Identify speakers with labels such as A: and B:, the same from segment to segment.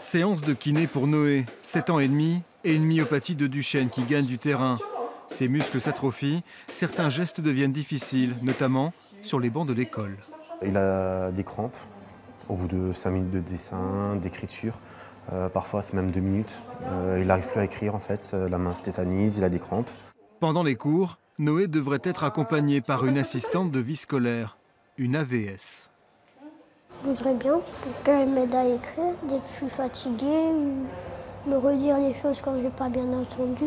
A: Séance de kiné pour Noé, 7 ans et demi, et une myopathie de Duchenne qui gagne du terrain. Ses muscles s'atrophient, certains gestes deviennent difficiles, notamment sur les bancs de l'école.
B: Il a des crampes au bout de 5 minutes de dessin, d'écriture. Parfois c'est même 2 minutes. Il n'arrive plus à écrire en fait, la main se tétanise, il a des crampes.
A: Pendant les cours, Noé devrait être accompagné par une assistante de vie scolaire, une AVS.
C: Je voudrais bien pour qu'elle m'aide à écrire dès que je suis fatiguée ou me redire les choses quand je n'ai pas bien entendu.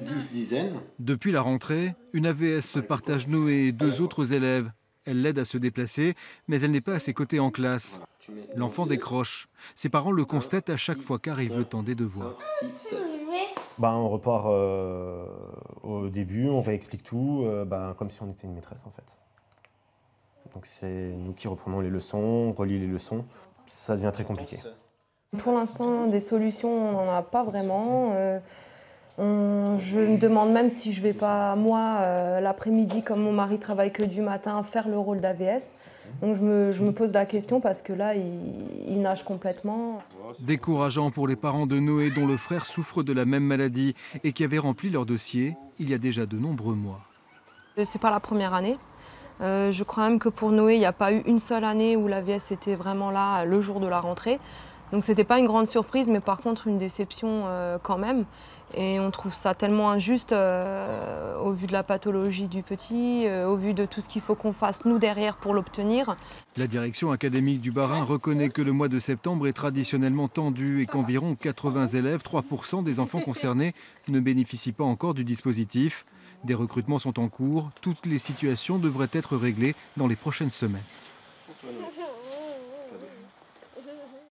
B: 10 dizaines.
A: Depuis la rentrée, une AVS se partage Noé et 2 autres élèves. Elle l'aide à se déplacer, mais elle n'est pas à ses côtés en classe. L'enfant décroche. Ses parents le constatent à chaque fois qu'arrive le temps des devoirs.
B: On repart au début, on réexplique tout, comme si on était une maîtresse en fait. Donc c'est nous qui reprenons les leçons, on relit les leçons. Ça devient très compliqué.
D: Pour l'instant, des solutions, on n'en a pas vraiment. Je me demande même si je ne vais pas, moi, l'après-midi, comme mon mari travaille que du matin, faire le rôle d'AVS. Donc je me pose la question parce que là, il nage complètement.
A: Décourageant pour les parents de Noé dont le frère souffre de la même maladie et qui avaient rempli leur dossier il y a déjà de nombreux mois.
D: C'est pas la première année. Je crois même que pour Noé, il n'y a pas eu une seule année où l'AVS était vraiment là le jour de la rentrée. Donc c'était pas une grande surprise, mais par contre une déception quand même. Et on trouve ça tellement injuste au vu de la pathologie du petit, au vu de tout ce qu'il faut qu'on fasse nous derrière pour l'obtenir.
A: La direction académique du Bas-Rhin reconnaît que le mois de septembre est traditionnellement tendu et qu'environ 80 élèves, 3% des enfants concernés, ne bénéficient pas encore du dispositif. Des recrutements sont en cours. Toutes les situations devraient être réglées dans les prochaines semaines.